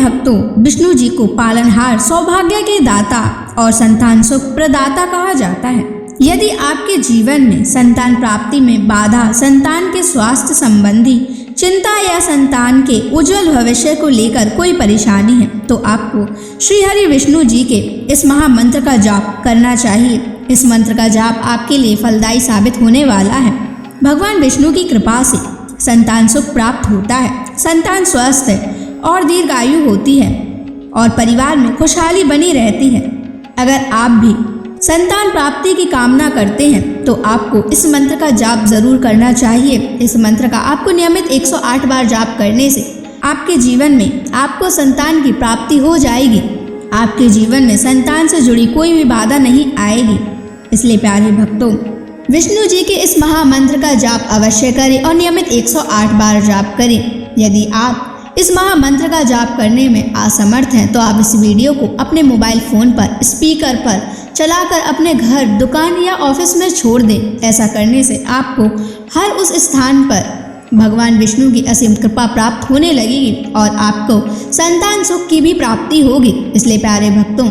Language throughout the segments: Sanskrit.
भक्तों, विष्णु जी को पालनहार, सौभाग्य के दाता और संतान सुख प्रदाता कहा जाता है। यदि आपके जीवन में संतान प्राप्ति में बाधा, संतान के स्वास्थ्य संबंधी चिंता या संतान के उज्जवल भविष्य को लेकर कोई परेशानी है, तो आपको श्री हरि विष्णु जी के इस महामंत्र का जाप करना चाहिए। इस मंत्र का जाप आपके लिए फलदायी साबित होने वाला है। भगवान विष्णु की कृपा से संतान सुख प्राप्त होता है, संतान स्वस्थ है और दीर्घायु होती है और परिवार में खुशहाली बनी रहती है। अगर आप भी संतान प्राप्ति की कामना करते हैं तो आपको इस मंत्र का जाप जरूर करना चाहिए। इस मंत्र का आपको नियमित 108 बार जाप करने से आपके जीवन में आपको संतान की प्राप्ति हो जाएगी। आपके जीवन में संतान से जुड़ी कोई भी बाधा नहीं आएगी। इसलिए प्यारे भक्तों, विष्णु जी के इस महामंत्र का जाप अवश्य करें और नियमित 108 बार जाप करें। यदि आप इस महामंत्र का जाप करने में असमर्थ हैं तो आप इस वीडियो को अपने मोबाइल फोन पर स्पीकर पर चलाकर अपने घर, दुकान या ऑफिस में छोड़ दें। ऐसा करने से आपको हर उस स्थान पर भगवान विष्णु की असीम कृपा प्राप्त होने लगेगी और आपको संतान सुख की भी प्राप्ति होगी। इसलिए प्यारे भक्तों,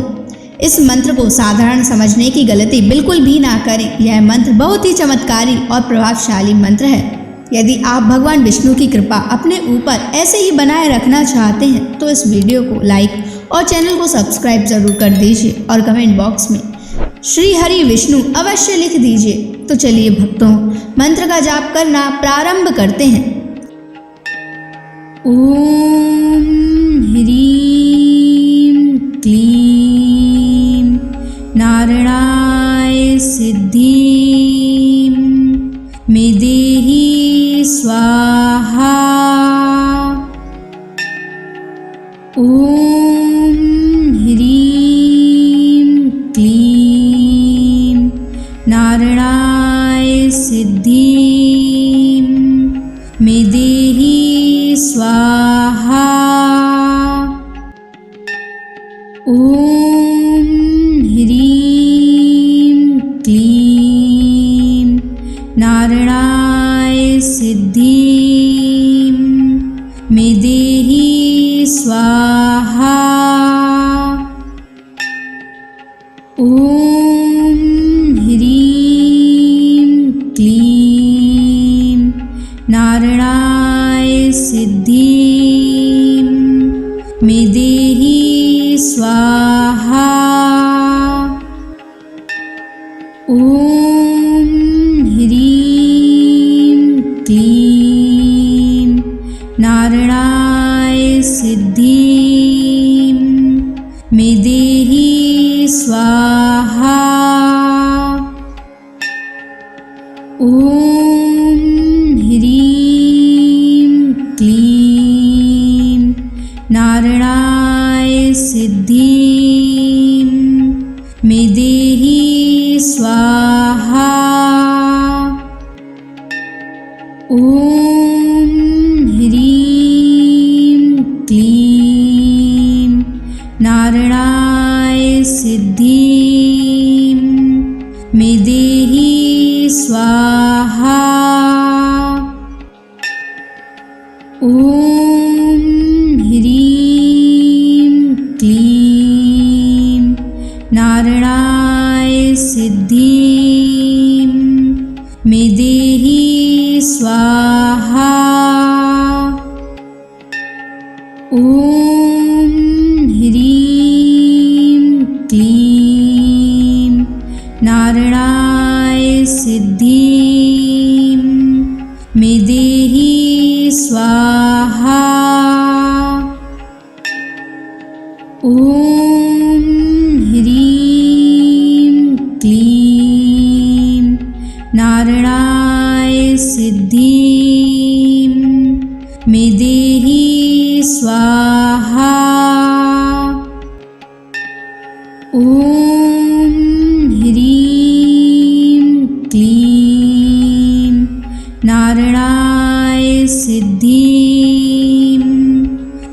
इस मंत्र को साधारण समझने की गलती बिल्कुल भी ना करें। यह मंत्र बहुत ही चमत्कारी और प्रभावशाली मंत्र है। यदि आप भगवान विष्णु की कृपा अपने ऊपर ऐसे ही बनाए रखना चाहते हैं तो इस वीडियो को लाइक और चैनल को सब्सक्राइब जरूर कर दीजिए और कमेंट बॉक्स में श्री हरि विष्णु अवश्य लिख दीजिए। तो चलिए भक्तों, मंत्र का जाप करना प्रारंभ करते हैं। ओम ह्रीं क्लीं नारायणाय सिद्धिं मे देहि स्वाहा। ओम ह्रीं क्लीं नारायणाय सिद्धिं मे देहि स्वाहा। ओम ह्रीं क्लीं नारायणाय सिद्धिं मे देहि स्वाहा। ओम ह्रीं क्लीं नारायणाय सिद्धिं मे देहि स्वाहा। ओम ह्रीं क्लीं नारायणाय सिद्धिं मे देहि स्वाहा। ओम ह्रीं क्लीं नारायणाय सिद्धिं मे देहि स्वाहा। ओम ह्रीं क्लीं नारायणाय सिद्धिं मे देहि स्वाहा। ओम ह्रीं क्लीं नारायणाय सिद्धिं मे देहि स्वाहा। ओम ह्रीं क्लीं नारायणाय सिद्धिं मे देहि स्वाहा। ओम ह्रीं क्लीं नारायणाय सिद्धिं मे देहि स्वाहा। ओम ह्रीं क्लीं नारायणाय सिद्धिं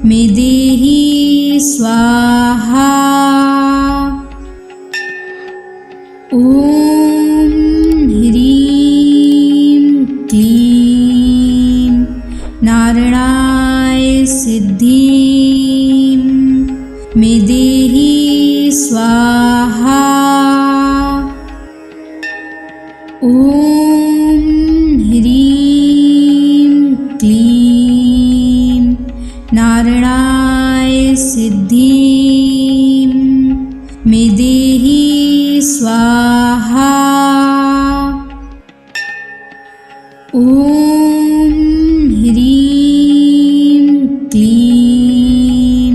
मे देहि स्वाहा। ओम ह्रीं क्लीं नारायणाय सिद्धिं ॐ ह्रीं क्लीं नारायणाय सिद्धिं मे देहि स्वाहा। ॐ ह्रीं क्लीं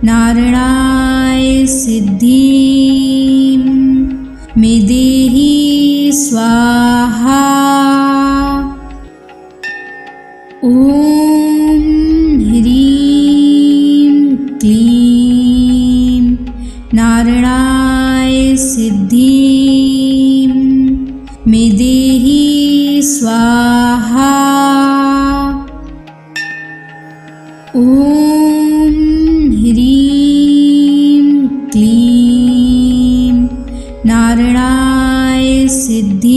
नारायणाय सिद्धिं मे देहि स्वाहा। ॐ ह्रीं क्लीं नारायणाय सिद्धिं मे देहि स्वाहा। ॐ ह्रीं क्लीं नारायणाय सिद्धिं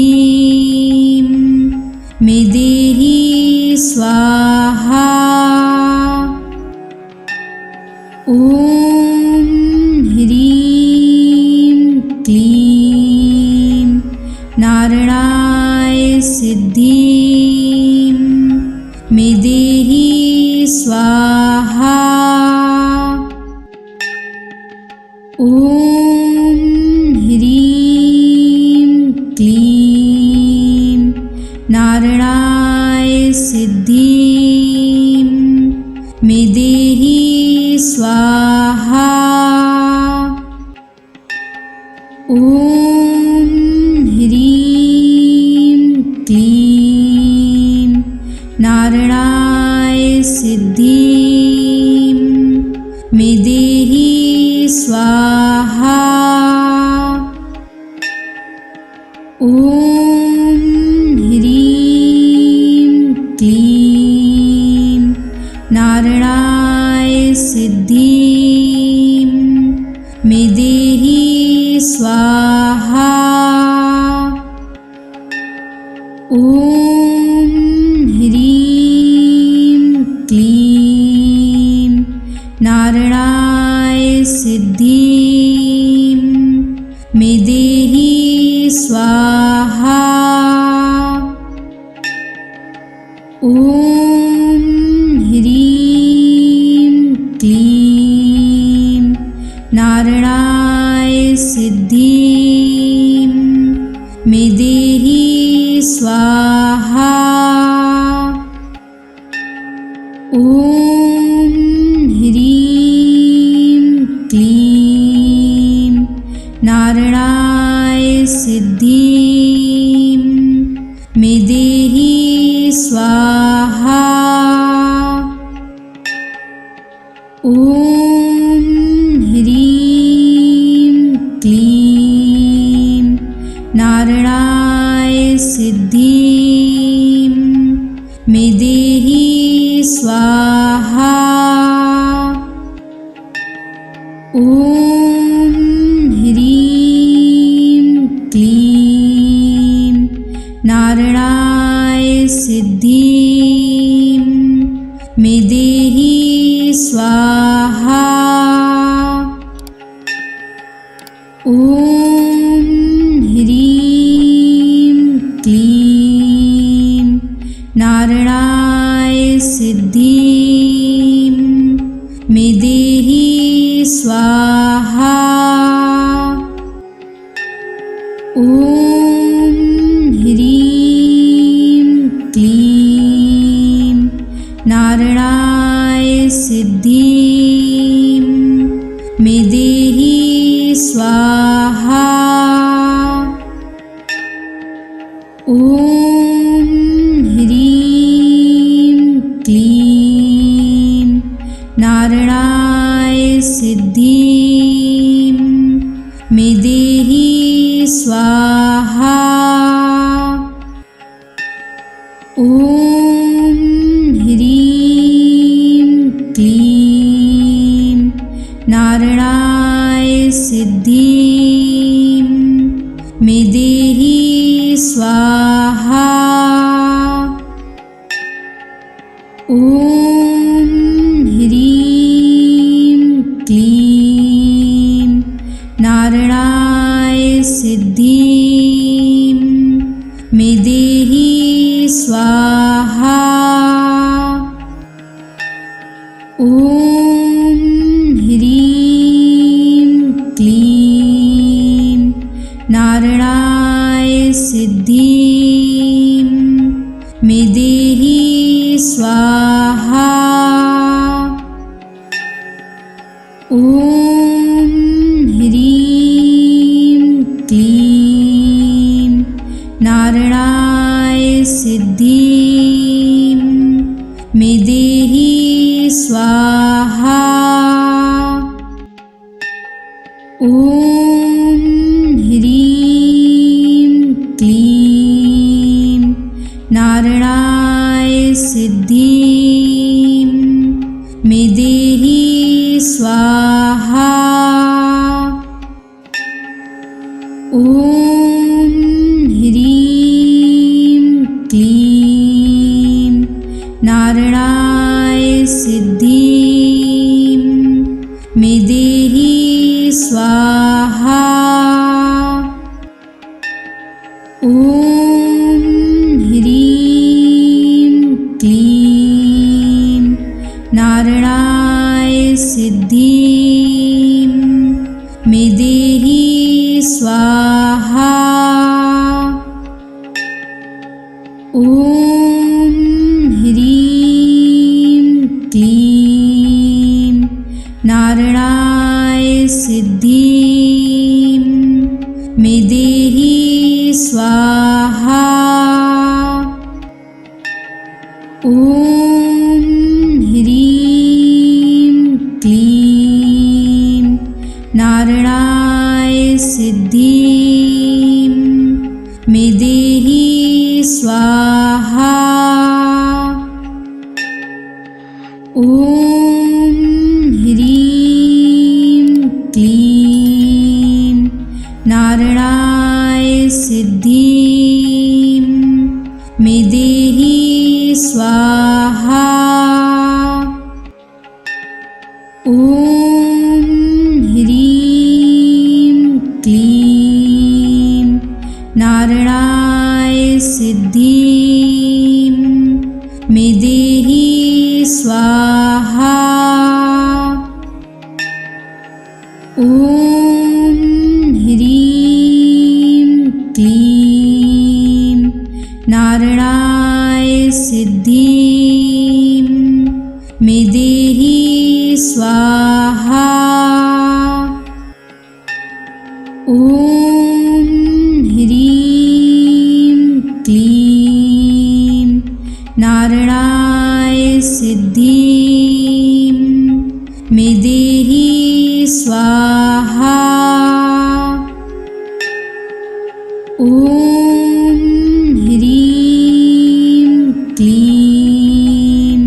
मे देहि स्वाहा। ॐ ह्रीं क्लीं नारायणाय सिद्धिं मे देहि स्वाहा। ॐ ह्रीं क्लीं नारायणाय सिद्धिं मे देहि स्वाहा। ॐ ह्रीं क्लीं नारायणाय सिद्धिं मे देहि स्वाहा। ॐ ह्रीं क्लीं नारायणाय सिद्धिं मे देहि स्वाहा। ॐ ह्रीं क्लीं नारायणाय सिद्धिं मे देहि स्वाहा। ॐ ह्रीं क्लीं नारायणाय सिद्धिं मे देहि स्वाहा। ॐ ह्रीं क्लीं नारायणाय सिद्धिं मे देहि स्वाहा। ॐ ह्रीं क्लीं नारायणाय सिद्धिं मे देहि स्वाहा। ॐ ह्रीं क्लीं नारायणाय सिद्धिं मे देहि स्वाहा। ॐ ह्रीं क्लीं नारायणाय सिद्धिं मे देहि स्वाहा। ॐ ह्रीं क्लीं नारायणाय सिद्धिं मे देहि स्वाहा। ॐ ह्रीं क्लीं नारायणाय सिद्धिं मे देहि स्वाहा। ॐ ह्रीं क्लीं नारायणाय सिद्धिं मे देहि स्वाहा। ॐ ह्रीं क्लीं नारायणाय सिद्धिं स्वाहा। ॐ ह्रीं क्लीं नारायणाय सिद्धिं मे देहि स्वाहा। ॐ ह्रीं क्लीं नारायणाय सिद्धिं मे देहि स्वाहा। ॐ ह्रीं क्लीं नारायणाय सिद्धिं मे देहि स्वाहा। ॐ ह्रीं क्लीं नारायणाय सिद्धिं मे देहि स्वाहा। ॐ ह्रीं क्लीं नारायणाय सिद्धिं मे देहि स्वाहा। ॐ ह्रीं क्लीं नारायणाय सिद्धिं मे देहि स्वाहा। ॐ ह्रीं क्लीं नारायणाय सिद्धिं मे देहि स्वाहा। ॐ ह्रीं क्लीं नारायणाय सिद्धिं मे देहि स्वाहा। ॐ ह्रीं क्लीं नारायणाय सिद्धिं मे देहि स्वाहा। ॐ ह्रीं क्लीं नारायणाय सिद्धिं मे देहि स्वाहा। ॐ ह्रीं क्लीं नारायणाय सिद्धिं मे देहि स्वाहा। ॐ ह्रीं क्लीं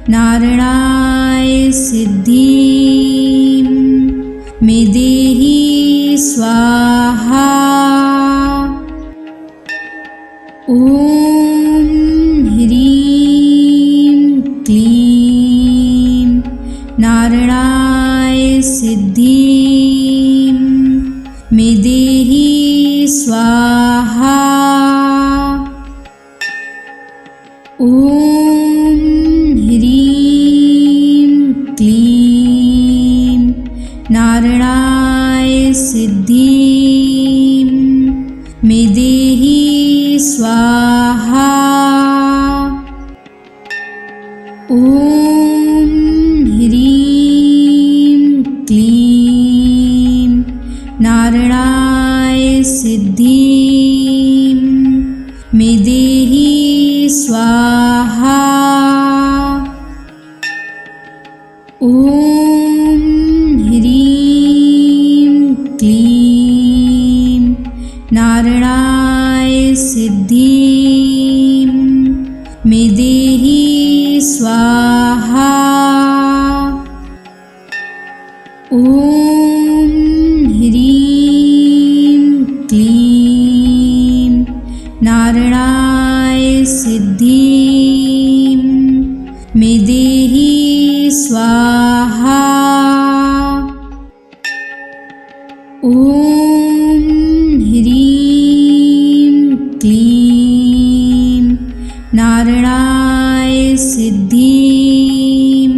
नारायणाय सिद्धिं मे देहि स्वाहा। ॐ ह्रीं क्लीं नारायणाय सिद्धिं मे देहि स्वाहा। ॐ ह्रीं क्लीं नारायणाय सिद्धिं मे देहि स्वाहा। ॐ ह्रीं क्लीं नारायणाय सिद्धिं मे देहि स्वाहा। ॐ ह्रीं क्लीं नारायणाय सिद्धिं मे देहि स्वाहा। ॐ ह्रीं क्लीं नारायणाय सिद्धिं मे देहि स्वाहा। ॐ ह्रीं क्लीं नारायणाय सिद्धिं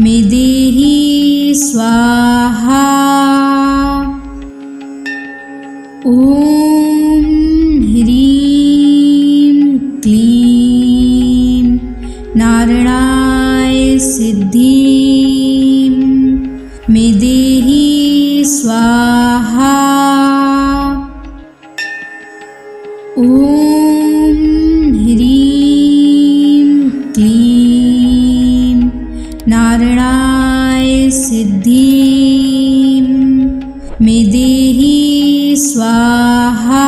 मे देहि स्वाहा। ॐ ह्रीं क्लीं नारायणाय सिद्धिं मे देहि स्वाहा। ॐ ह्रीं क्लीं नारायणाय सिद्धिं मे देहि स्वाहा।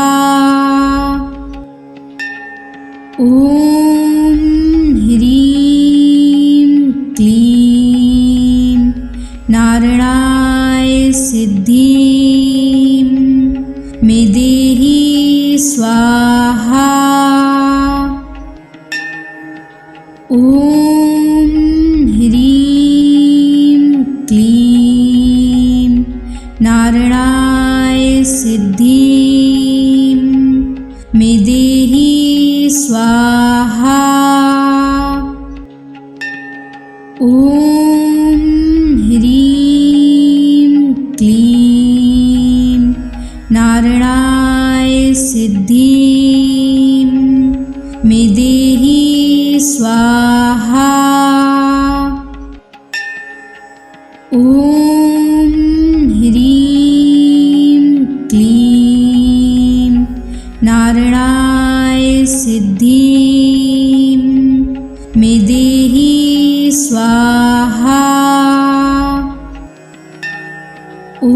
ॐ ह्रीं क्लीं नारायणाय सिद्धिं मे देहि स्वाहा। ॐ ह्रीं क्लीं नारायणाय सिद्धिं मे देहि स्वाहा। ॐ ह्रीं क्लीं नारायणाय सिद्धिं मे देहि स्वाहा। ॐ ह्रीं क्लीं नारायणाय सिद्धिं मे देहि स्वाहा। ॐ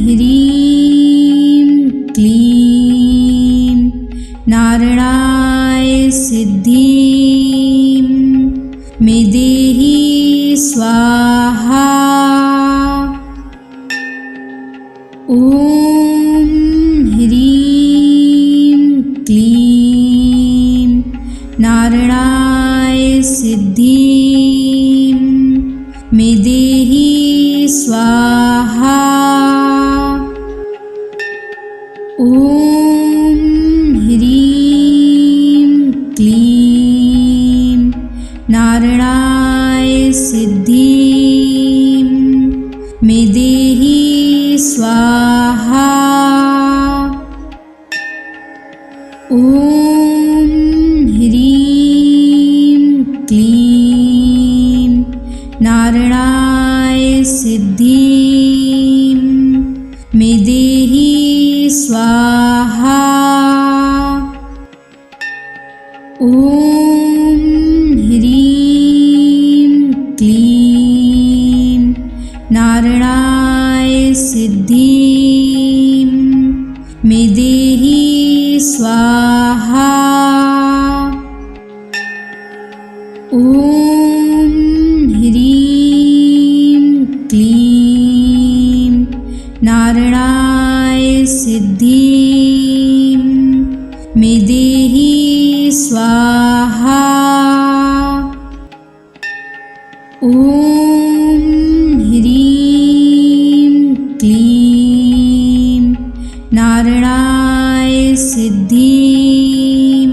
ह्रीं क्लीं नारायणाय सिद्धिं मे देहि स्वाहा। ॐ ह्रीं क्लीं नारायणाय सिद्धिं मे देहि स्वाहा। ॐ ह्रीं क्लीं नारायणाय सिद्धिं मे देहि स्वाहा। ॐ ह्रीं क्लीं नारायणाय सिद्धिं मे देहि स्वाहा। ॐ ह्रीं क्लीं नारायणाय सिद्धिं मे देहि स्वाहा। ॐ ह्रीं क्लीं नारायणाय सिद्धिं मे देहि स्वाहा। ॐ ह्रीं क्लीं नारायणाय सिद्धिं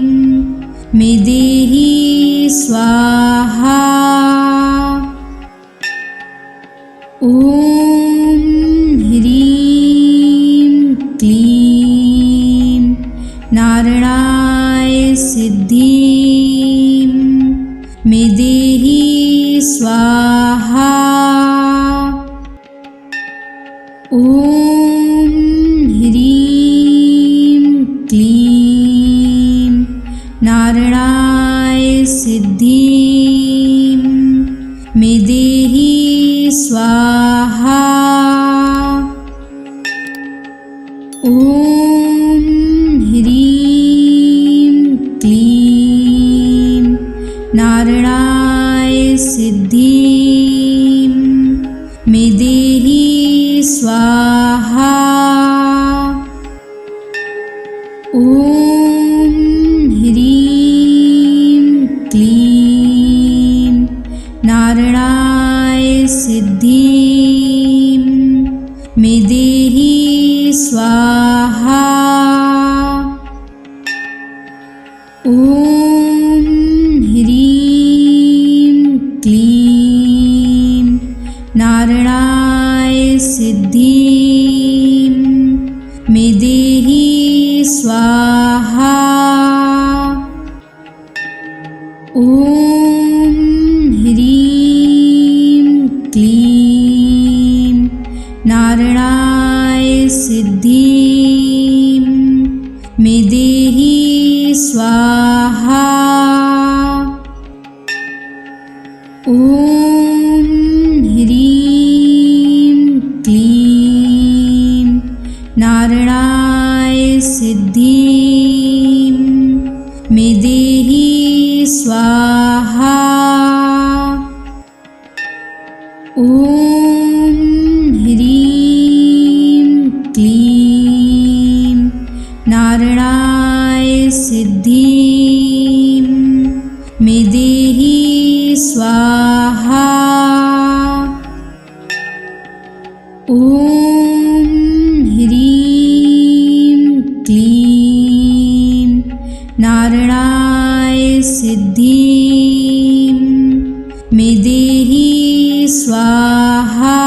मे देहि स्वाहा। ॐ ह्रीं क्लीं नारायणाय सिद्धिं मे देहि स्वाहा। ॐ ह्रीं क्लीं नारायणाय सिद्धिं मे देहि स्वाहा। ॐ ह्रीं क्लीं नारायणाय सिद्धिं मे देहि स्वाहा। ॐ ह्रीं क्लीं नारायणाय सिद्धिं मे देहि स्वाहा। ॐ ॐ ह्रीं क्लीं नारायणाय सिद्धिं मे देहि स्वाहा। ॐ ह्रीं क्लीं नारायणाय सिद्धिं मे देहि स्वाहा। ॐ ह्रीं क्लीं नारायणाय सिद्धिं मे देहि स्वाहा। ॐ ह्रीं क्लीं नारायणाय सिद्धिं मे देहि स्वाहा। ॐ ह्रीं क्लीं नारायणाय सिद्धिं मे देहि स्वाहा।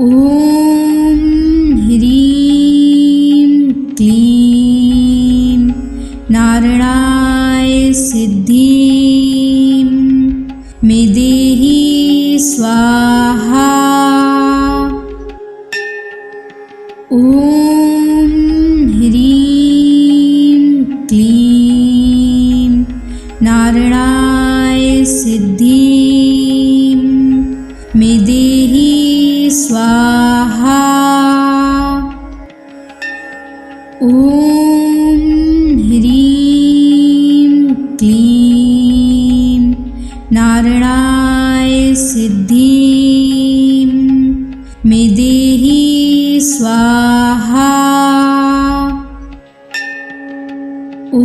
ॐ ह्रीं क्लीं नारायणाय सिद्धिं मे देहि स्वाहा। ॐ ह्रीं क्लीं नारायणाय सिद्धिं मे देहि स्वाहा। ॐ ह्रीं क्लीं नारायणाय सिद्धिं मे देहि स्वाहा। ॐ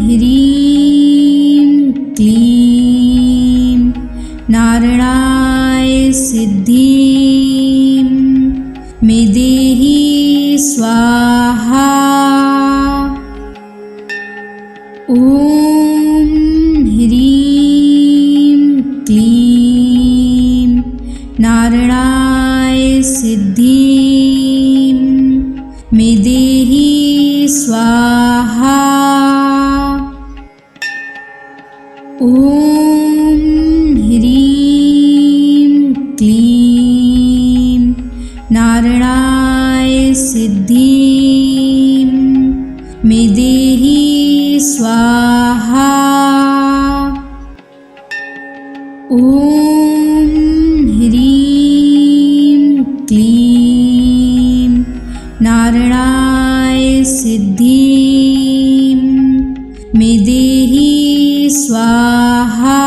ह्रीं क्लीं नारायणाय सिद्धिं मे देहि स्वाहा। ॐ ह्रीं क्लीं नारायणाय सिद्धिं मे देहि स्वाहा। ॐ ह्रीं क्लीं नारायणाय सिद्धिं मे देहि स्वाहा। ॐ ह्रीं क्लीं नारायणाय सिद्धिं मे देहि स्वाहा।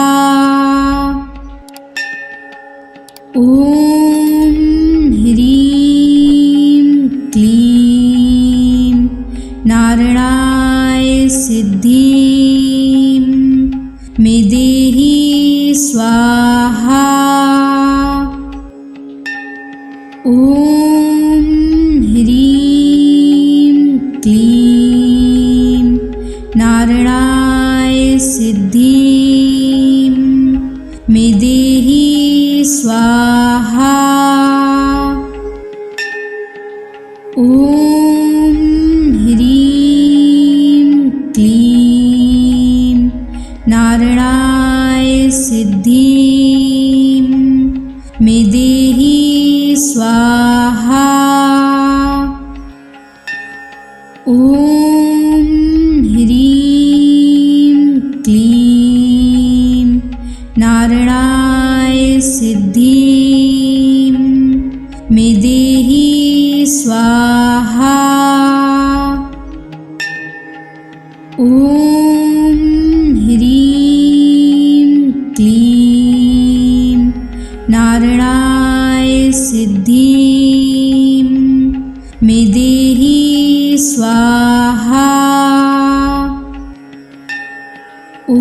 ॐ ह्रीं क्लीं नारायणाय सिद्धिं मे देहि स्वाहा। ॐ ह्रीं क्लीं नारायणाय सिद्धिं मे देहि स्वाहा। ॐ ह्रीं क्लीं नारायणाय सिद्धिं मे देहि स्वाहा। ॐ ह्रीं क्लीं नारायणाय सिद्धिं मे देहि स्वाहा। ॐ ह्रीं क्लीं नारायणाय सिद्धिं मे देहि स्वाहा। ॐ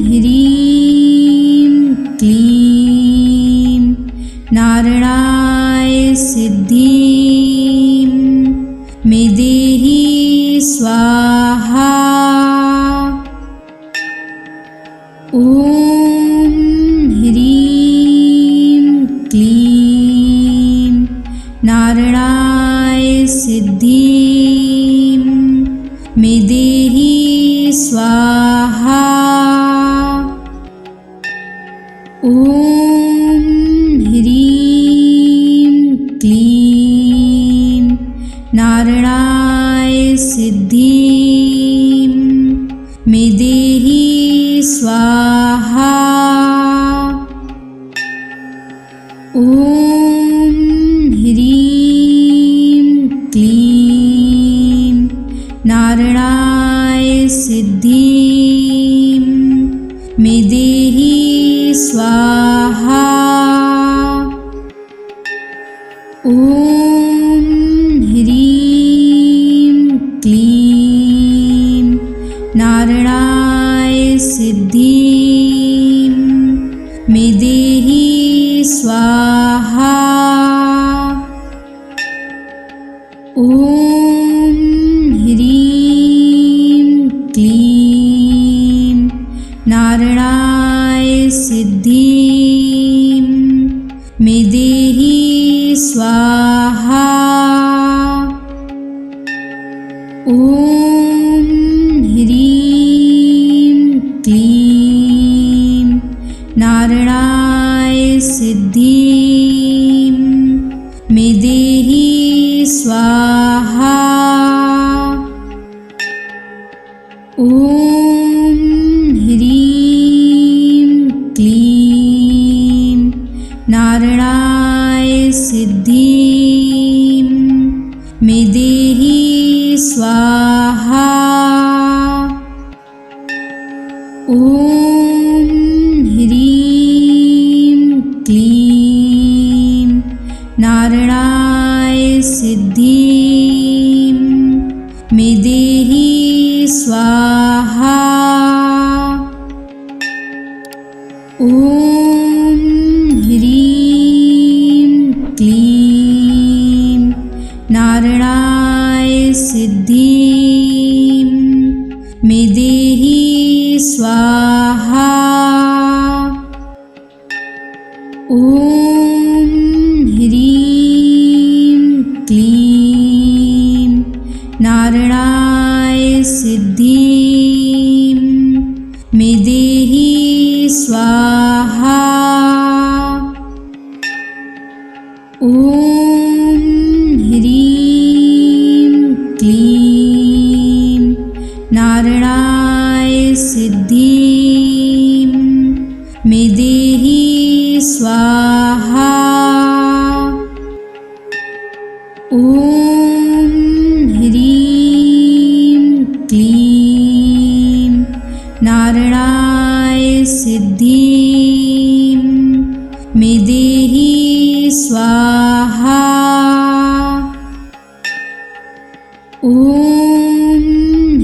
ह्रीं क्लीं नारायणाय सिद्धिं मे स्वाहा। ॐ ह्रीं क्लीं नारायणाय सिद्धिं मे देहि स्वाहा। ॐ ह्रीं क्लीं नारायणाय सिद्धिं मे देहि स्वाहा। ॐ ह्रीं क्लीं नारायणाय सिद्धिं मे देहि स्वाहा। ॐ ह्रीं क्लीं नारायणाय सिद्धिं मे देहि स्वाहा। ॐ ह्रीं क्लीं नारायणाय सिद्धिं मे देहि स्वाहा। ॐ ह्रीं क्लीं नारायणाय सिद्धिं मे देहि स्वाहा। ॐ ह्रीं क्लीं नारायणाय सिद्धिं मे देहि स्वाहा। ॐ ह्रीं क्लीं नारायणाय सिद्धिं मे देहि स्वाहा। ॐ ह्रीं क्लीं नारायणाय सिद्धिं मे देहि स्वाहा। ॐ ह्रीं क्लीं नारायणाय सिद्धिं मे देहि स्वाहा। ॐ ह्रीं क्लीं नारायणाय सिद्धिं मे देहि स्वाहा। ॐ ह्रीं क्लीं नारायणाय सिद्धिं मे देहि स्वाहा। ॐ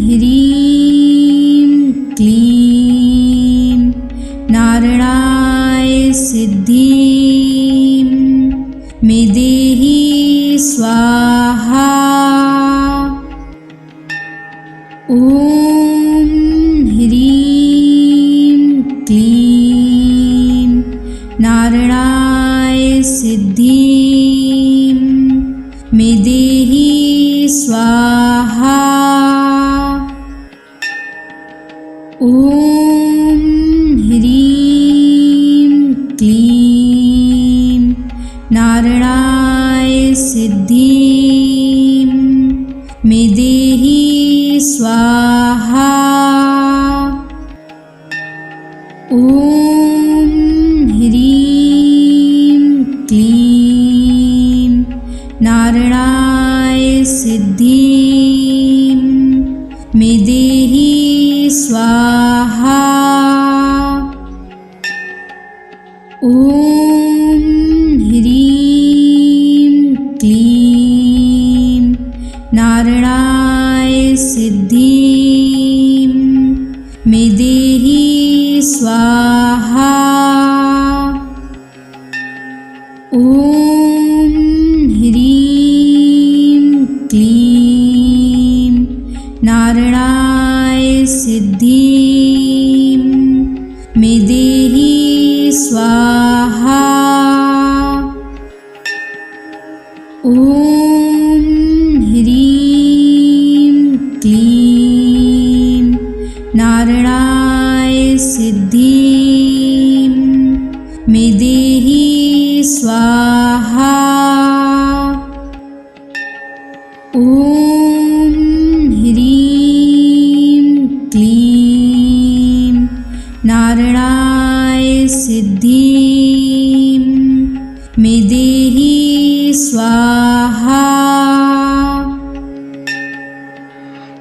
ह्रीं क्लीं नारायणाय सिद्धिं मे देहि स्वाहा। ॐ ह्रीं क्लीं नारायणाय सिद्धिं मे देहि स्वाहा। ॐ ह्रीं क्लीं नारायणाय सिद्धिं मे देहि स्वाहा। ॐ ह्रीं क्लीं नारायणाय सिद्धिं मे देहि स्वाहा। ॐ ह्रीं क्लीं नारायणाय सिद्धिं मे देहि स्वाहा। ॐ ह्रीं क्लीं नारायणाय सिद्धिं मे देहि स्वाहा। ॐ ह्रीं क्लीं नारायणाय सिद्धिं मे देहि स्वाहा। ॐ ह्रीं क्लीं नारायणाय सिद्धिं मे देहि स्वाहा।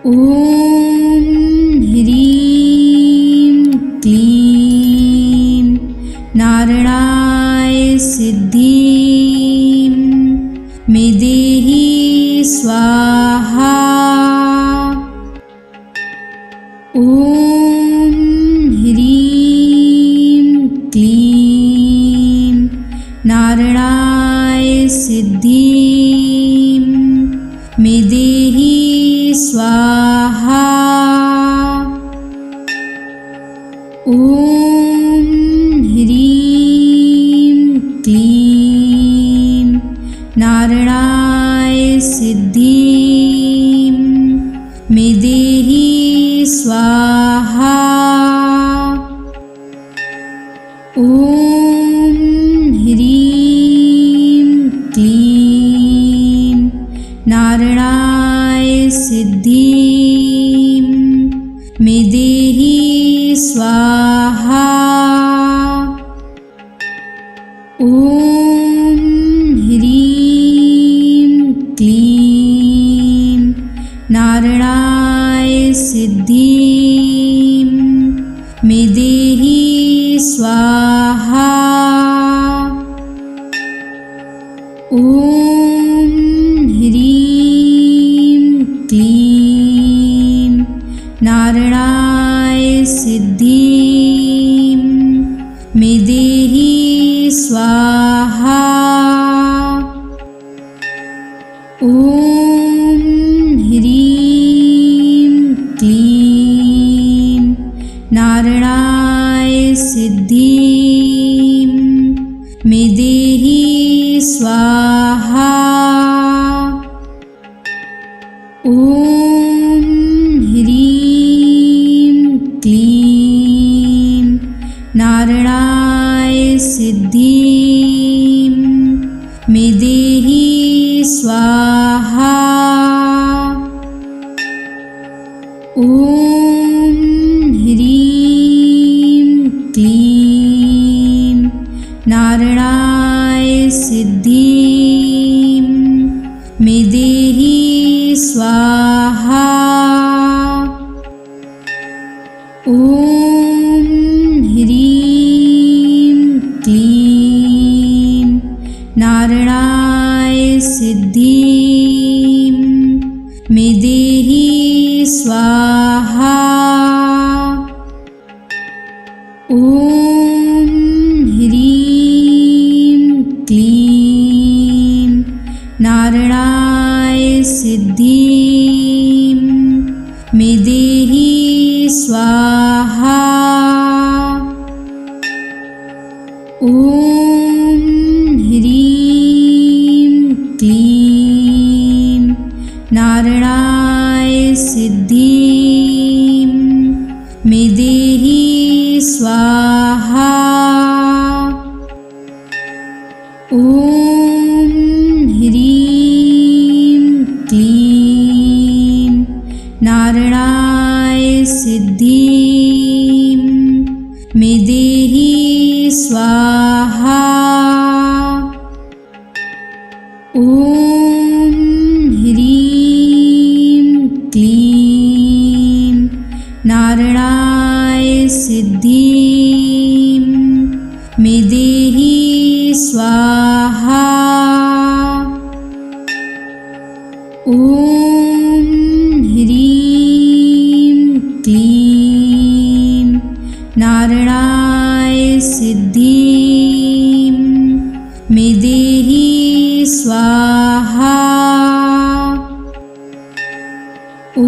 ॐ ह्रीं क्लीं नारायणाय सिद्धिं मे देहि स्वाहा। ॐ ह्रीं क्लीं नारायणाय सिद्धिं मे देहि स्वाहा। ॐ ह्रीं क्लीं नारायणाय सिद्धिं मे देहि स्वाहा। ॐ ह्रीं क्लीं नारायणाय सिद्धिं मे देहि स्वाहा। ॐ ह्रीं क्लीं नारायणाय सिद्धिं मे देहि स्वाहा। ॐ ह्रीं क्लीं नारायणाय सिद्धिं मे देहि स्वाहा। ॐ ह्रीं क्लीं नारायणाय सिद्धिं मे देहि स्वाहा। ॐ ह्रीं क्लीं नारायणाय सिद्धिं मे देहि स्वाहा। ॐ ह्रीं क्लीं नारायणाय सिद्धिं मे देहि स्वाहा। ॐ ह्रीं क्लीं नारायणाय सिद्धिं मे देहि स्वाहा। ॐ ह्रीं क्लीं नारायणाय सिद्धिं मे देहि स्वाहा। ॐ ह्रीं क्लीं नारायणाय सिद्धिं मे देहि स्वाहा। ॐ ह्रीं क्लीं नारायणाय सिद्धिं मे देहि स्वाहा। ॐ ह्रीं क्लीं नारायणाय सिद्धिं मे देहि स्वाहा। ॐ ह्रीं क्लीं नारायणाय सिद्धिं मे देहि स्वाहा। ॐ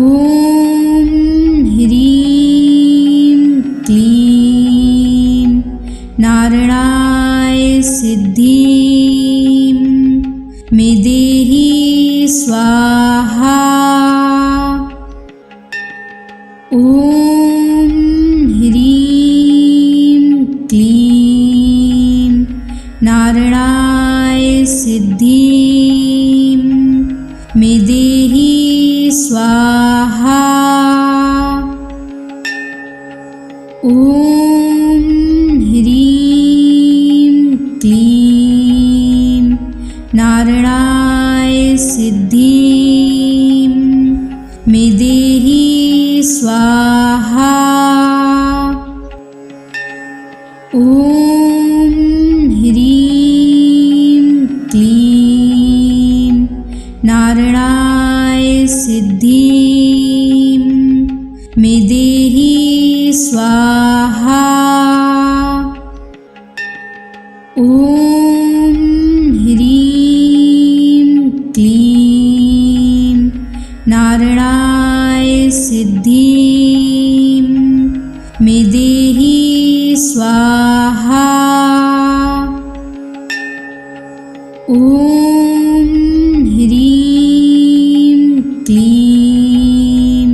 स्वाहा। ॐ ह्रीं क्लीं नारायणाय सिद्धिं मे देहि स्वाहा। ॐ ह्रीं क्लीं नारायणाय सिद्धिं मे देहि स्वाहा। ॐ ह्रीं क्लीं नारायणाय सिद्धिं मे देहि स्वाहा। ॐ ह्रीं क्लीं नारायणाय सिद्धिं मे देहि स्वाहा। ॐ ह्रीं क्लीं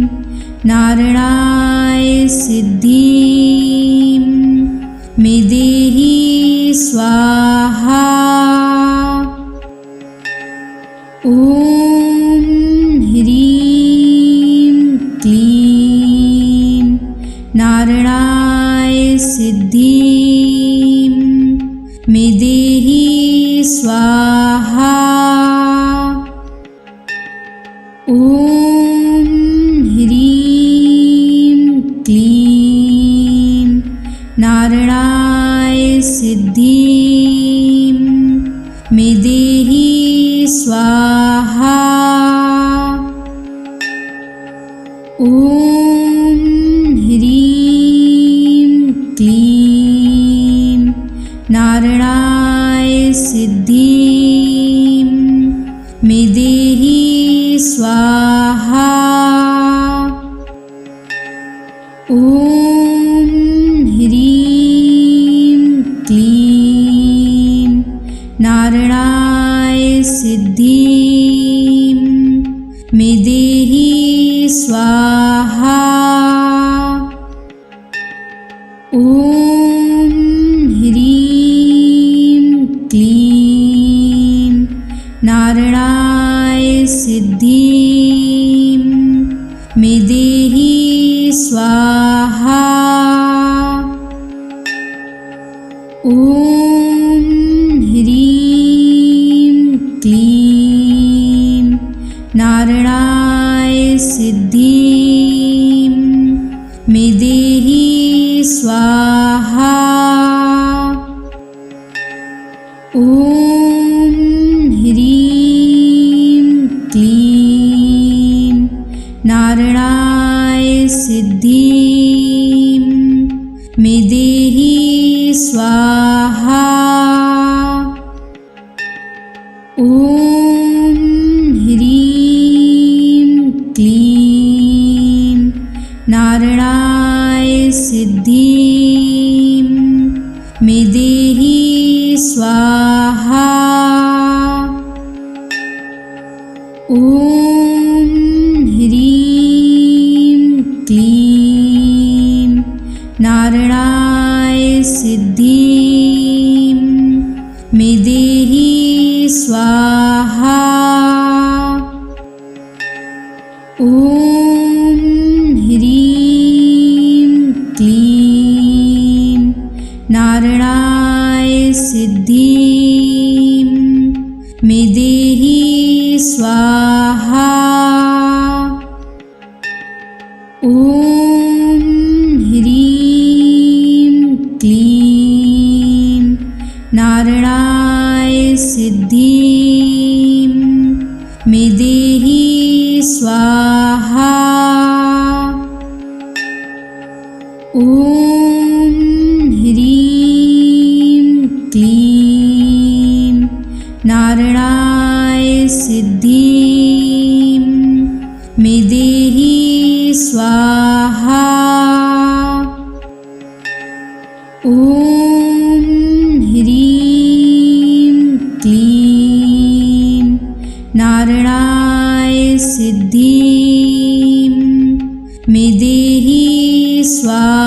नारायणाय सिद्धिं मे देहि स्वाहा। ॐ ह्रीं क्लीं नारायणाय सिद्धिं मे देहि स्वाहा। ॐ ह्रीं क्लीं नारायणाय सिद्धिं मे देहि स्वाहा। ॐ ह्रीं क्लीं नारायणाय सिद्धिं मे देहि स्वाहा। ॐ ह्रीं क्लीं नारायणाय सिद्धिं मे देहि स्वाहा। ॐ ह्रीं क्लीं नारायणाय सिद्धिं मे देहि स्वाहा। ॐ ह्रीं क्लीं नारायणाय सिद्धिं मे देहि स्वाहा। ॐ ह्रीं क्लीं नारायणाय सिद्धिं मे देहि स्वाहा। ॐ ह्रीं क्लीं नारायणाय सिद्धिं मे देहि स्वाहा। ॐ ह्रीं क्लीं नारायणाय सिद्धिं मे देहि स्वाहा। ॐ ह्रीं क्लीं नारायणाय सिद्धिं मे देहि स्वाहा। ॐ ह्रीं क्लीं नारायणाय सिद्धिं मे देहि स्वाहा। ॐ ह्रीं क्लीं नारायणाय सिद्धिं मे देहि स्वाहा। ॐ ह्रीं क्लीं नारायणाय सिद्धिं मे देहि स्वाहा।